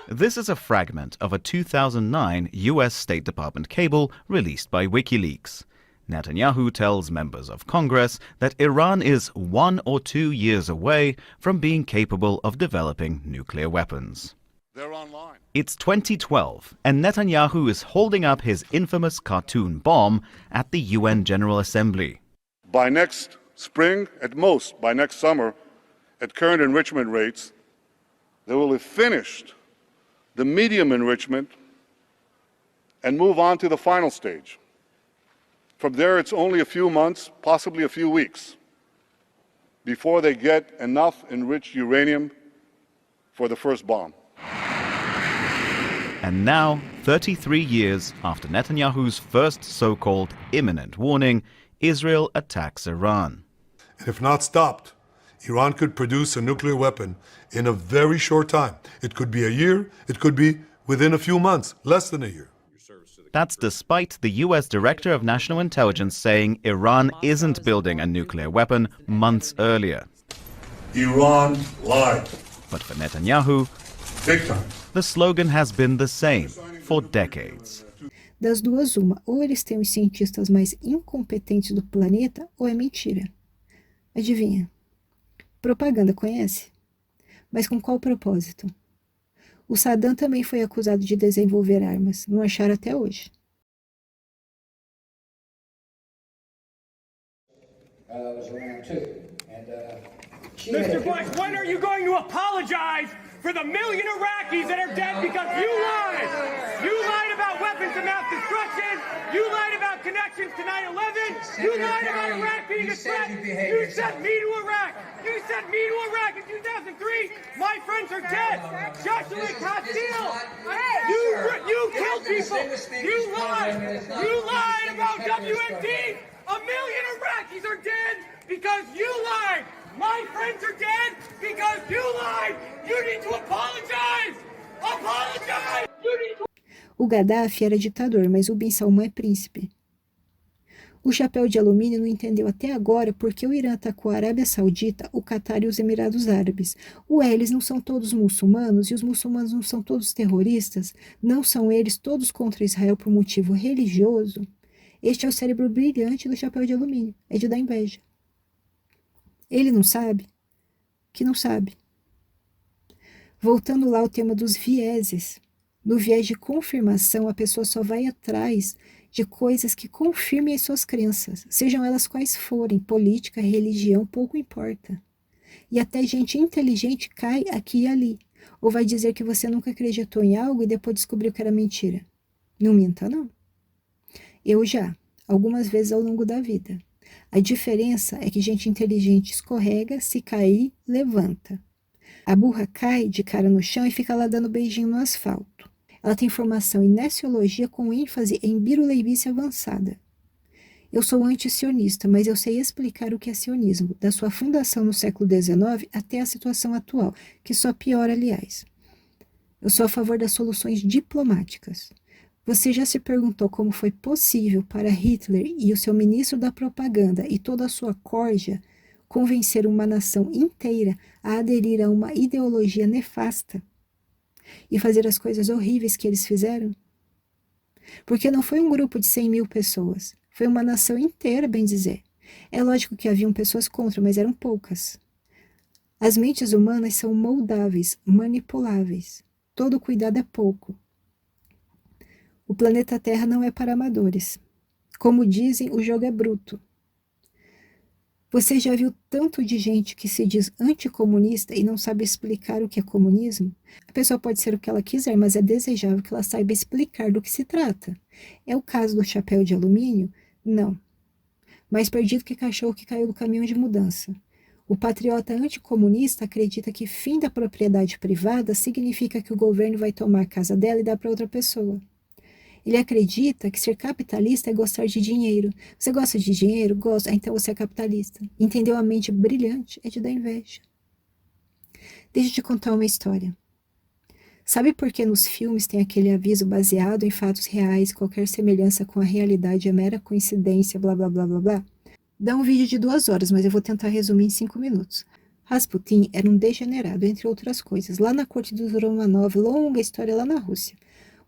This is a fragment of a 2009 U.S. State Department cable released by WikiLeaks. Netanyahu tells members of Congress that Iran is 1 or 2 years away from being capable of developing nuclear weapons. They're online. It's 2012, and Netanyahu is holding up his infamous cartoon bomb at the UN General Assembly. By next spring, at most by next summer, at current enrichment rates, they will have finished the medium enrichment and move on to the final stage. From there, it's only a few months, possibly a few weeks, before they get enough enriched uranium for the first bomb. And now, 33 years after Netanyahu's first so-called imminent warning, Israel attacks Iran. And if not stopped, Iran could produce a nuclear weapon in a very short time. It could be a year, it could be within a few months, less than a year. That's despite the US Director of National Intelligence saying Iran isn't building a nuclear weapon months earlier. Iran lied. But for Netanyahu, Big time. the slogan has been the same for decades. Das duas, uma. Ou eles têm os cientistas mais incompetentes do planeta, ou é mentira. Adivinha? Propaganda, conhece? Mas com qual propósito? O Saddam também foi acusado de desenvolver armas. Não acharam até hoje. Mr. Bush, when are you going to apologize for the million Iraqis that are dead because you lied? You lied about weapons of mass destruction. You lied about connections to 9/11. You lied about Iraq being a threat. You sent me to Iraq. You sent me to Iraq in 2003. My friends are dead. Joshua Castile. You killed people. You lied. You lied about WMD. A million Iraqis are dead because you lied. My friends are dead because you lied. You need to apologize. Apologize. You need to... O Gaddafi era ditador, mas o Bin Salman é príncipe. O chapéu de alumínio não entendeu até agora por que o Irã atacou a Arábia Saudita, o Catar e os Emirados Árabes. Eles não são todos muçulmanos e os muçulmanos não são todos terroristas? Não são eles todos contra Israel por motivo religioso? Este é o cérebro brilhante do chapéu de alumínio. É de dar inveja. Ele não sabe? Que não sabe. Voltando lá ao tema dos vieses. No viés de confirmação, a pessoa só vai atrás de coisas que confirmem as suas crenças, sejam elas quais forem, política, religião, pouco importa. E até gente inteligente cai aqui e ali, ou vai dizer que você nunca acreditou em algo e depois descobriu que era mentira. Não minta, não. Eu já, algumas vezes ao longo da vida. A diferença é que gente inteligente escorrega, se cair, levanta. A burra cai de cara no chão e fica lá dando beijinho no asfalto. Ela tem formação em neciologia com ênfase em biruleibice avançada. Eu sou anti-sionista, mas eu sei explicar o que é sionismo, da sua fundação no século XIX até a situação atual, que só piora, aliás. Eu sou a favor das soluções diplomáticas. Você já se perguntou como foi possível para Hitler e o seu ministro da propaganda e toda a sua corja convencer uma nação inteira a aderir a uma ideologia nefasta e fazer as coisas horríveis que eles fizeram? Porque não foi um grupo de 100.000 pessoas, foi uma nação inteira, bem dizer. É lógico que haviam pessoas contra, mas eram poucas. As mentes humanas são moldáveis, manipuláveis. Todo cuidado é pouco. O planeta Terra não é para amadores. Como dizem, o jogo é bruto. Você já viu tanto de gente que se diz anticomunista e não sabe explicar o que é comunismo? A pessoa pode ser o que ela quiser, mas é desejável que ela saiba explicar do que se trata. É o caso do chapéu de alumínio? Não. Mais perdido que cachorro que caiu do caminhão de mudança. O patriota anticomunista acredita que fim da propriedade privada significa que o governo vai tomar a casa dela e dar para outra pessoa. Ele acredita que ser capitalista é gostar de dinheiro. Você gosta de dinheiro? Gosta. Então você é capitalista. Entendeu? A mente brilhante é de dar inveja. Deixa eu te contar uma história. Sabe por que nos filmes tem aquele aviso baseado em fatos reais, qualquer semelhança com a realidade é mera coincidência, blá blá blá blá blá? Dá um vídeo de 2 horas, mas eu vou tentar resumir em 5 minutos. Rasputin era um degenerado, entre outras coisas, lá na corte dos Romanov, longa história lá na Rússia.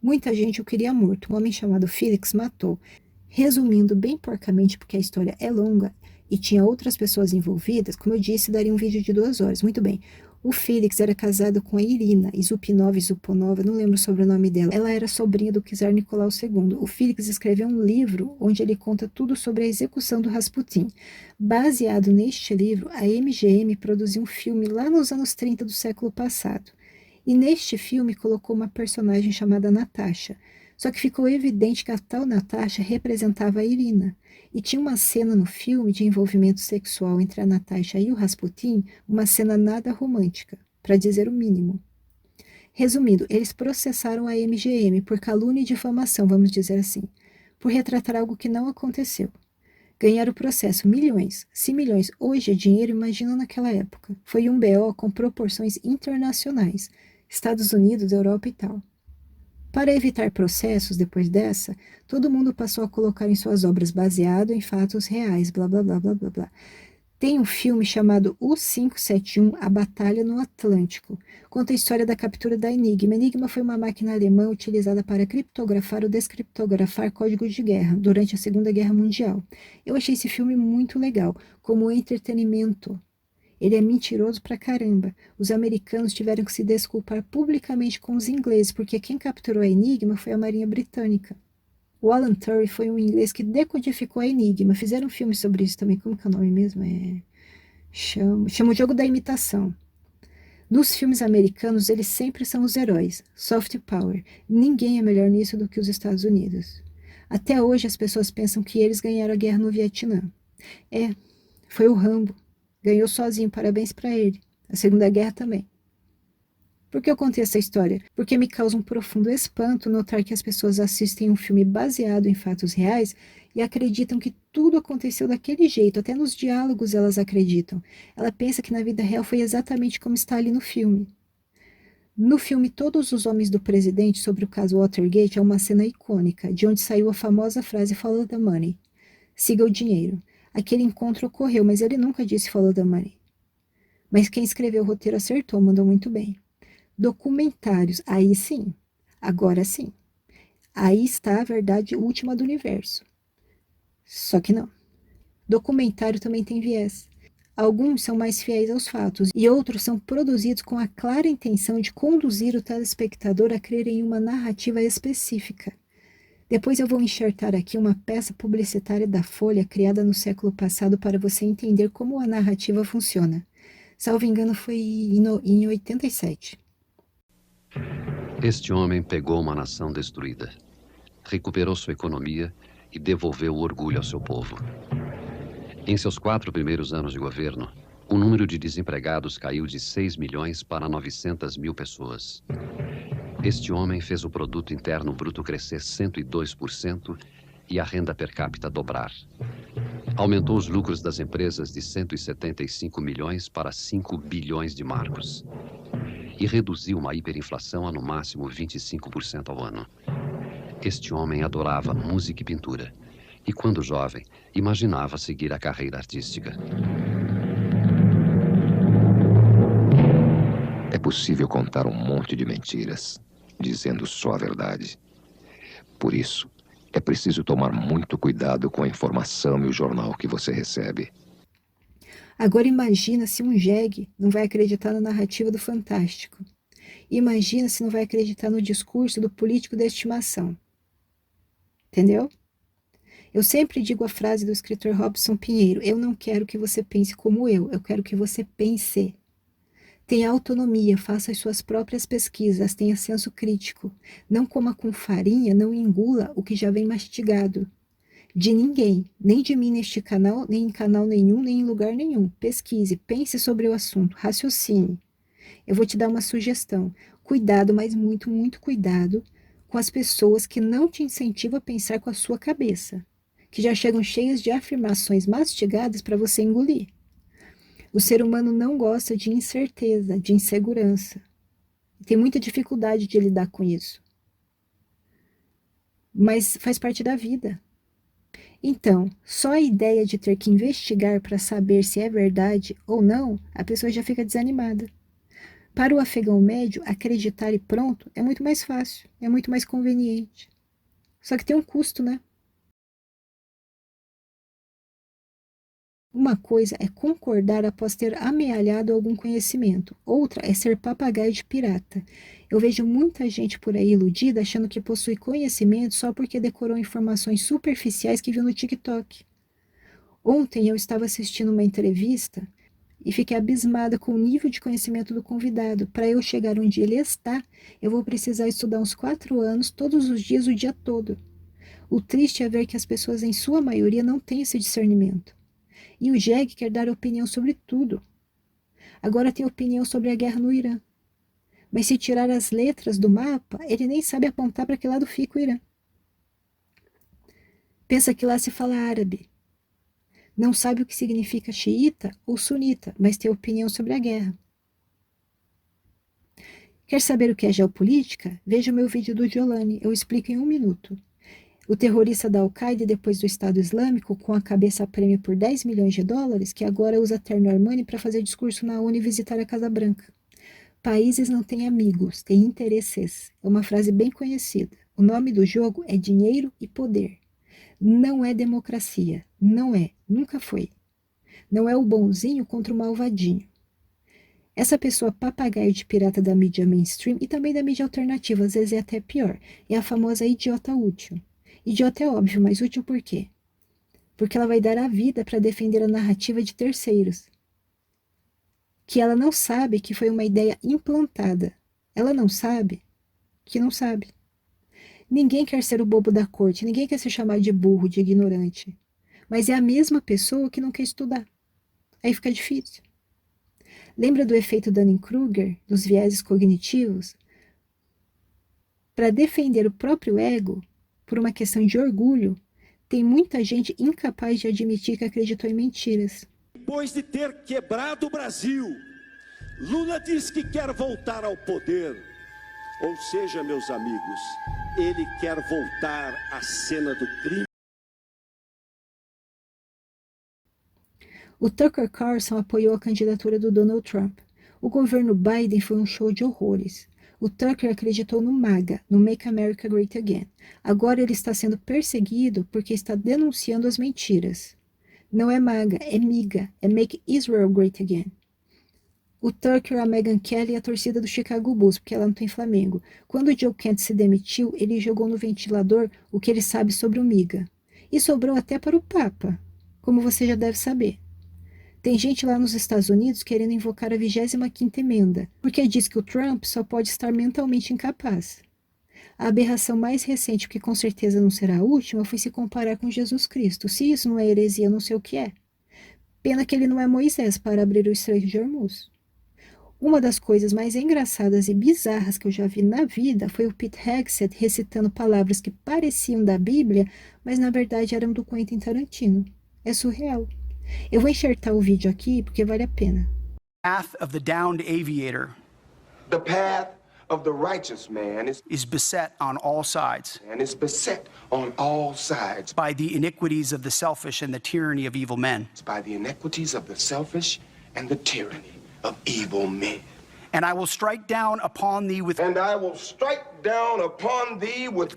Muita gente o queria morto. Um homem chamado Felix matou. Resumindo bem porcamente, porque a história é longa e tinha outras pessoas envolvidas, como eu disse, daria um vídeo de 2 horas. Muito bem. O Felix era casado com a Irina Izupanova, não lembro sobre o sobrenome dela. Ela era sobrinha do czar Nicolau II. O Felix escreveu um livro onde ele conta tudo sobre a execução do Rasputin. Baseado neste livro, a MGM produziu um filme lá nos anos 30 do século passado. E neste filme colocou uma personagem chamada Natasha. Só que ficou evidente que a tal Natasha representava a Irina. E tinha uma cena no filme de envolvimento sexual entre a Natasha e o Rasputin, uma cena nada romântica, para dizer o mínimo. Resumindo, eles processaram a MGM por calúnia e difamação, vamos dizer assim, por retratar algo que não aconteceu. Ganharam o processo, milhões. Se milhões hoje é dinheiro, imagina naquela época. Foi um BO com proporções internacionais. Estados Unidos, Europa e tal. Para evitar processos depois dessa, todo mundo passou a colocar em suas obras baseado em fatos reais, blá blá blá blá blá blá. Tem um filme chamado U-571, A Batalha no Atlântico. Conta a história da captura da Enigma. Enigma foi uma máquina alemã utilizada para criptografar ou descriptografar códigos de guerra durante a Segunda Guerra Mundial. Eu achei esse filme muito legal, como entretenimento. Ele é mentiroso pra caramba. Os americanos tiveram que se desculpar publicamente com os ingleses, porque quem capturou a Enigma foi a Marinha Britânica. O Alan Turing foi um inglês que decodificou a Enigma. Fizeram um filme sobre isso também. Como que é o nome mesmo? Chama o Jogo da Imitação. Nos filmes americanos, eles sempre são os heróis. Soft power. Ninguém é melhor nisso do que os Estados Unidos. Até hoje, as pessoas pensam que eles ganharam a guerra no Vietnã. Foi o Rambo. Ganhou sozinho, parabéns para ele. A Segunda Guerra também. Por que eu contei essa história? Porque me causa um profundo espanto notar que as pessoas assistem um filme baseado em fatos reais e acreditam que tudo aconteceu daquele jeito. Até nos diálogos elas acreditam. Ela pensa que na vida real foi exatamente como está ali no filme. No filme Todos os Homens do Presidente, sobre o caso Watergate, há uma cena icônica, de onde saiu a famosa frase Follow the Money. Siga o dinheiro. Aquele encontro ocorreu, mas ele nunca disse follow the money. Mas quem escreveu o roteiro acertou, mandou muito bem. Documentários, aí sim. Agora sim. Aí está a verdade última do universo. Só que não. Documentário também tem viés. Alguns são mais fiéis aos fatos e outros são produzidos com a clara intenção de conduzir o telespectador a crer em uma narrativa específica. Depois eu vou enxertar aqui uma peça publicitária da Folha criada no século passado para você entender como a narrativa funciona. Salvo engano, foi em 87. Este homem pegou uma nação destruída, recuperou sua economia e devolveu o orgulho ao seu povo. Em seus 4 primeiros anos de governo, o número de desempregados caiu de 6 milhões para 900 mil pessoas. Este homem fez o produto interno bruto crescer 102% e a renda per capita dobrar. Aumentou os lucros das empresas de 175 milhões para 5 bilhões de marcos. E reduziu uma hiperinflação a no máximo 25% ao ano. Este homem adorava música e pintura. E quando jovem, imaginava seguir a carreira artística. É possível contar um monte de mentiras, dizendo só a verdade. Por isso, é preciso tomar muito cuidado com a informação e o jornal que você recebe. Agora imagina se um jegue não vai acreditar na narrativa do fantástico. Imagina se não vai acreditar no discurso do político da estimação. Entendeu? Eu sempre digo a frase do escritor Robson Pinheiro: eu não quero que você pense como eu quero que você pense. Tenha autonomia, faça as suas próprias pesquisas, tenha senso crítico. Não coma com farinha, não engula o que já vem mastigado. De ninguém, nem de mim neste canal, nem em canal nenhum, nem em lugar nenhum. Pesquise, pense sobre o assunto, raciocine. Eu vou te dar uma sugestão. Cuidado, mas muito, muito cuidado com as pessoas que não te incentivam a pensar com a sua cabeça, que já chegam cheias de afirmações mastigadas para você engolir. O ser humano não gosta de incerteza, de insegurança. Tem muita dificuldade de lidar com isso. Mas faz parte da vida. Então, só a ideia de ter que investigar para saber se é verdade ou não, a pessoa já fica desanimada. Para o afegão médio, acreditar e pronto é muito mais fácil, é muito mais conveniente. Só que tem um custo, né? Uma coisa é concordar após ter amealhado algum conhecimento. Outra é ser papagaio de pirata. Eu vejo muita gente por aí iludida achando que possui conhecimento só porque decorou informações superficiais que viu no TikTok. Ontem eu estava assistindo uma entrevista e fiquei abismada com o nível de conhecimento do convidado. Para eu chegar onde ele está, eu vou precisar estudar uns 4 anos, todos os dias, o dia todo. O triste é ver que as pessoas, em sua maioria, não têm esse discernimento. E o jegue quer dar opinião sobre tudo. Agora tem opinião sobre a guerra no Irã. Mas se tirar as letras do mapa, ele nem sabe apontar para que lado fica o Irã. Pensa que lá se fala árabe. Não sabe o que significa xiita ou sunita, mas tem opinião sobre a guerra. Quer saber o que é geopolítica? Veja o meu vídeo do Giolani, eu explico em 1 minuto. O terrorista da Al-Qaeda e depois do Estado Islâmico, com a cabeça a prêmio por 10 milhões de dólares, que agora usa terno Armani para fazer discurso na ONU e visitar a Casa Branca. Países não têm amigos, têm interesses. É uma frase bem conhecida. O nome do jogo é dinheiro e poder. Não é democracia. Não é. Nunca foi. Não é o bonzinho contra o malvadinho. Essa pessoa papagaio de pirata da mídia mainstream e também da mídia alternativa, às vezes é até pior, é a famosa idiota útil. Idiota é óbvio, mas útil por quê? Porque ela vai dar a vida para defender a narrativa de terceiros. Que ela não sabe que foi uma ideia implantada. Ela não sabe que não sabe. Ninguém quer ser o bobo da corte, ninguém quer ser chamado de burro, de ignorante. Mas é a mesma pessoa que não quer estudar. Aí fica difícil. Lembra do efeito Dunning-Kruger, dos vieses cognitivos? Para defender o próprio ego, por uma questão de orgulho, tem muita gente incapaz de admitir que acreditou em mentiras. Depois de ter quebrado o Brasil, Lula diz que quer voltar ao poder. Ou seja, meus amigos, ele quer voltar à cena do crime. O Tucker Carlson apoiou a candidatura do Donald Trump. O governo Biden foi um show de horrores. O Tucker acreditou no MAGA, no Make America Great Again. Agora ele está sendo perseguido porque está denunciando as mentiras. Não é MAGA, é MIGA, é Make Israel Great Again. O Tucker, a Megyn Kelly e a torcida do Chicago Bulls, porque ela não tem Flamengo. Quando o Joe Kent se demitiu, ele jogou no ventilador o que ele sabe sobre o MIGA. E sobrou até para o Papa, como você já deve saber. Tem gente lá nos Estados Unidos querendo invocar a 25ª emenda, porque diz que o Trump só pode estar mentalmente incapaz. A aberração mais recente, que com certeza não será a última, foi se comparar com Jesus Cristo. Se isso não é heresia, eu não sei o que é. Pena que ele não é Moisés para abrir o Estreito de Hormuz. Uma das coisas mais engraçadas e bizarras que eu já vi na vida foi o Pete Hegseth recitando palavras que pareciam da Bíblia, mas na verdade eram do Quentin Tarantino. É surreal. Eu vou enxertar o vídeo aqui porque vale a pena. Path of the downed aviator. The path of the righteous man is beset on all sides. And is beset on all sides by the iniquities of the selfish and the tyranny of evil men. By the iniquities of the selfish and the tyranny of evil men. And I will strike down upon thee with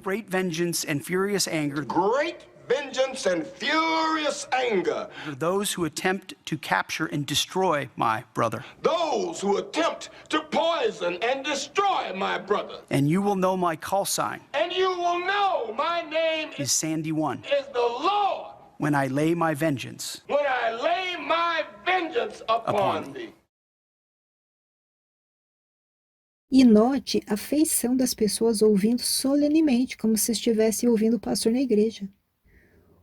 great vengeance and furious anger. Great vengeance and furious anger. Those who attempt to capture and destroy my brother. Those who attempt to poison and destroy my brother. And you will know my call sign. And you will know my name is Sandy One. Is the Lord. When I lay my vengeance. When I lay my vengeance upon thee. E note a feição das pessoas ouvindo solenemente, como se estivessem ouvindo o pastor na igreja.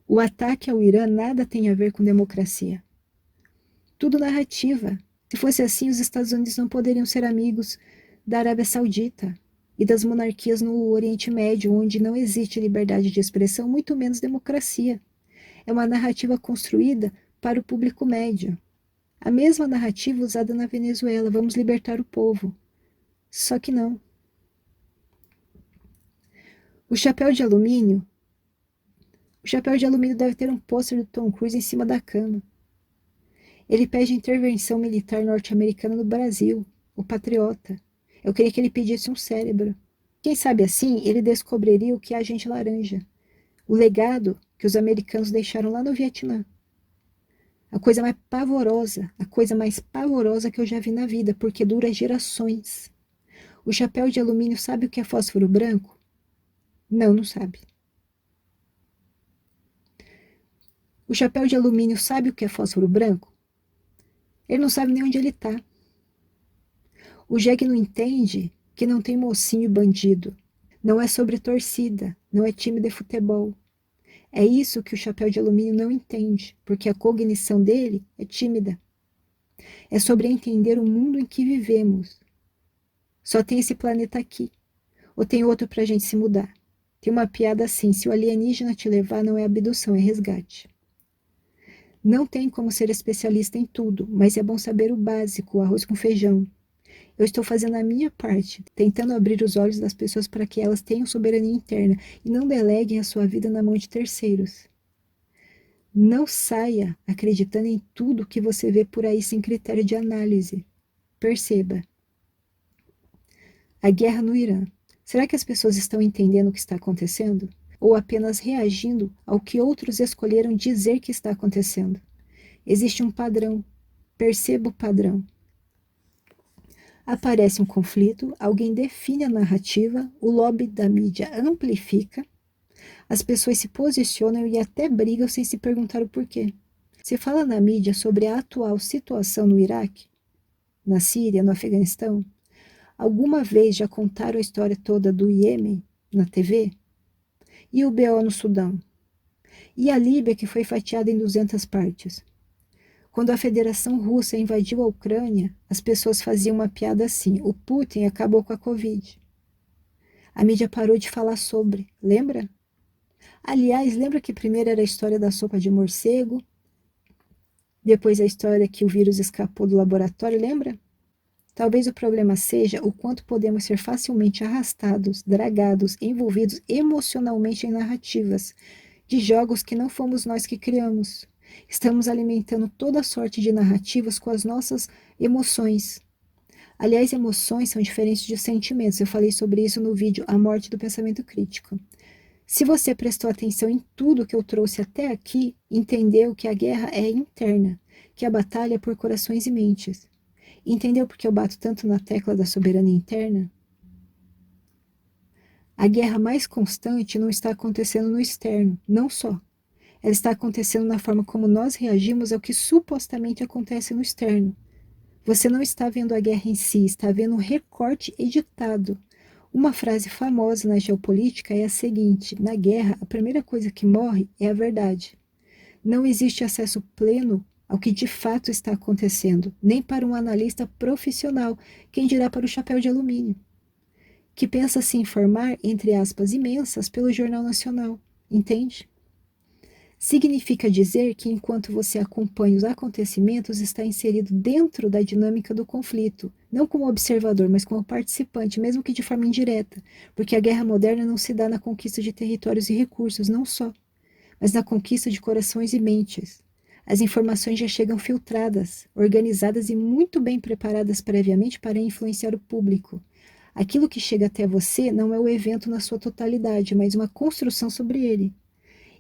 O ataque ao Irã nada tem a ver com democracia. Tudo narrativa. Se fosse assim, os Estados Unidos não poderiam ser amigos da Arábia Saudita e das monarquias no Oriente Médio, onde não existe liberdade de expressão, muito menos democracia. É uma narrativa construída para o público médio. A mesma narrativa usada na Venezuela, vamos libertar o povo. Só que não. O chapéu de alumínio deve ter um pôster do Tom Cruise em cima da cama. Ele pede intervenção militar norte-americana no Brasil, o patriota. Eu queria que ele pedisse um cérebro. Quem sabe assim, ele descobriria o que é agente laranja. O legado que os americanos deixaram lá no Vietnã. A coisa mais pavorosa que eu já vi na vida, porque dura gerações. O chapéu de alumínio sabe o que é fósforo branco? Não sabe. O chapéu de alumínio sabe o que é fósforo branco? Ele não sabe nem onde ele está. O jegue não entende que não tem mocinho e bandido. Não é sobre torcida, não é time de futebol. É isso que o chapéu de alumínio não entende, porque a cognição dele é tímida. É sobre entender o mundo em que vivemos. Só tem esse planeta aqui. Ou tem outro pra gente se mudar. Tem uma piada assim, se o alienígena te levar não é abdução, é resgate. Não tem como ser especialista em tudo, mas é bom saber o básico, o arroz com feijão. Eu estou fazendo a minha parte, tentando abrir os olhos das pessoas para que elas tenham soberania interna e não deleguem a sua vida na mão de terceiros. Não saia acreditando em tudo que você vê por aí sem critério de análise. Perceba. A guerra no Irã. Será que as pessoas estão entendendo o que está acontecendo? Ou apenas reagindo ao que outros escolheram dizer que está acontecendo? Existe um padrão. Perceba o padrão. Aparece um conflito, alguém define a narrativa, o lobby da mídia amplifica, as pessoas se posicionam e até brigam sem se perguntar o porquê. Se fala na mídia sobre a atual situação no Iraque, na Síria, no Afeganistão, alguma vez já contaram a história toda do Iêmen na TV? E o BO no Sudão? E a Líbia, que foi fatiada em 200 partes? Quando a Federação Russa invadiu a Ucrânia, as pessoas faziam uma piada assim: o Putin acabou com a Covid. A mídia parou de falar sobre, lembra? Aliás, lembra que primeiro era a história da sopa de morcego, depois a história que o vírus escapou do laboratório, lembra? Talvez o problema seja o quanto podemos ser facilmente arrastados, dragados, envolvidos emocionalmente em narrativas de jogos que não fomos nós que criamos. Estamos alimentando toda sorte de narrativas com as nossas emoções. Aliás, emoções são diferentes de sentimentos. Eu falei sobre isso no vídeo A Morte do Pensamento Crítico. Se você prestou atenção em tudo que eu trouxe até aqui, entendeu que a guerra é interna, que a batalha é por corações e mentes. Entendeu por que eu bato tanto na tecla da soberania interna? A guerra mais constante não está acontecendo no externo, não só. Ela está acontecendo na forma como nós reagimos ao que supostamente acontece no externo. Você não está vendo a guerra em si, está vendo um recorte editado. Uma frase famosa na geopolítica é a seguinte: na guerra, a primeira coisa que morre é a verdade. Não existe acesso pleno ao que de fato está acontecendo, nem para um analista profissional, quem dirá para o chapéu de alumínio, que pensa se informar, entre aspas imensas, pelo Jornal Nacional. Entende? Significa dizer que enquanto você acompanha os acontecimentos, está inserido dentro da dinâmica do conflito, não como observador, mas como participante, mesmo que de forma indireta, porque a guerra moderna não se dá na conquista de territórios e recursos, não só, mas na conquista de corações e mentes. As informações já chegam filtradas, organizadas e muito bem preparadas previamente para influenciar o público. Aquilo que chega até você não é o evento na sua totalidade, mas uma construção sobre ele.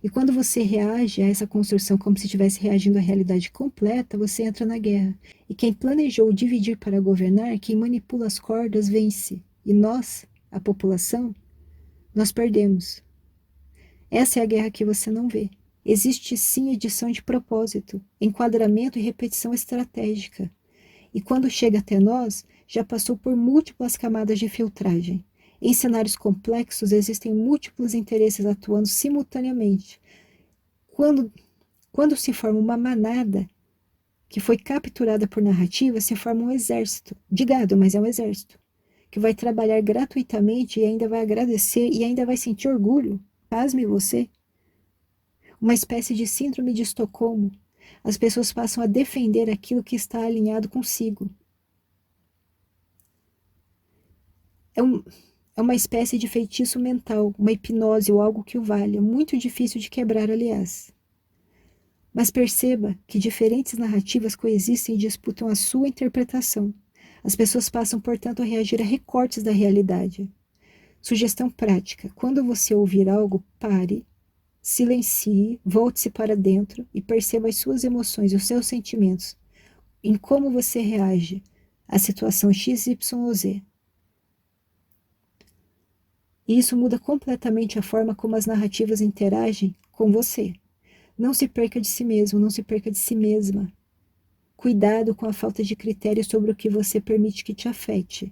E quando você reage a essa construção como se estivesse reagindo à realidade completa, você entra na guerra. E quem planejou dividir para governar, quem manipula as cordas, vence. E nós, a população, nós perdemos. Essa é a guerra que você não vê. Existe sim edição de propósito, enquadramento e repetição estratégica. E quando chega até nós, já passou por múltiplas camadas de filtragem. Em cenários complexos, existem múltiplos interesses atuando simultaneamente. Quando se forma uma manada que foi capturada por narrativa, se forma um exército, de gado, mas é um exército, que vai trabalhar gratuitamente e ainda vai agradecer e ainda vai sentir orgulho. Pasme você. Uma espécie de síndrome de Estocolmo. As pessoas passam a defender aquilo que está alinhado consigo. É uma espécie de feitiço mental, uma hipnose ou algo que o valha, muito difícil de quebrar, aliás. Mas perceba que diferentes narrativas coexistem e disputam a sua interpretação. As pessoas passam, portanto, a reagir a recortes da realidade. Sugestão prática: quando você ouvir algo, pare, silencie, volte-se para dentro e perceba as suas emoções e os seus sentimentos, em como você reage à situação XYZ. E isso muda completamente a forma como as narrativas interagem com você. Não se perca de si mesmo, não se perca de si mesma. Cuidado com a falta de critério sobre o que você permite que te afete.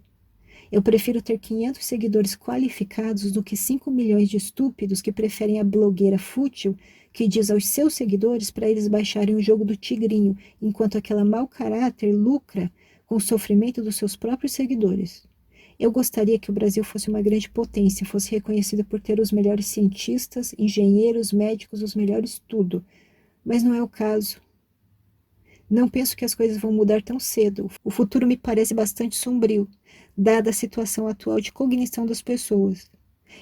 Eu prefiro ter 500 seguidores qualificados do que 5 milhões de estúpidos que preferem a blogueira fútil que diz aos seus seguidores para eles baixarem o jogo do tigrinho, enquanto aquela mau caráter lucra com o sofrimento dos seus próprios seguidores. Eu gostaria que o Brasil fosse uma grande potência, fosse reconhecido por ter os melhores cientistas, engenheiros, médicos, os melhores tudo. Mas não é o caso. Não penso que as coisas vão mudar tão cedo. O futuro me parece bastante sombrio, dada a situação atual de cognição das pessoas.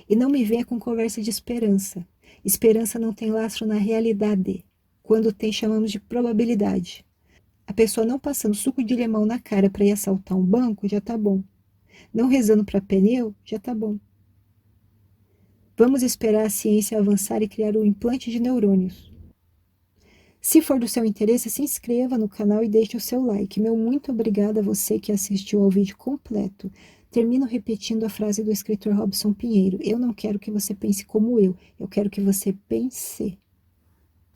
E não me venha com conversa de esperança. Esperança não tem lastro na realidade. Quando tem, chamamos de probabilidade. A pessoa não passando suco de limão na cara para ir assaltar um banco, já tá bom. Não rezando para pneu, já tá bom. Vamos esperar a ciência avançar e criar um implante de neurônios. Se for do seu interesse, se inscreva no canal e deixe o seu like. Meu muito obrigado a você que assistiu ao vídeo completo. Termino repetindo a frase do escritor Robson Pinheiro: eu não quero que você pense como eu quero que você pense.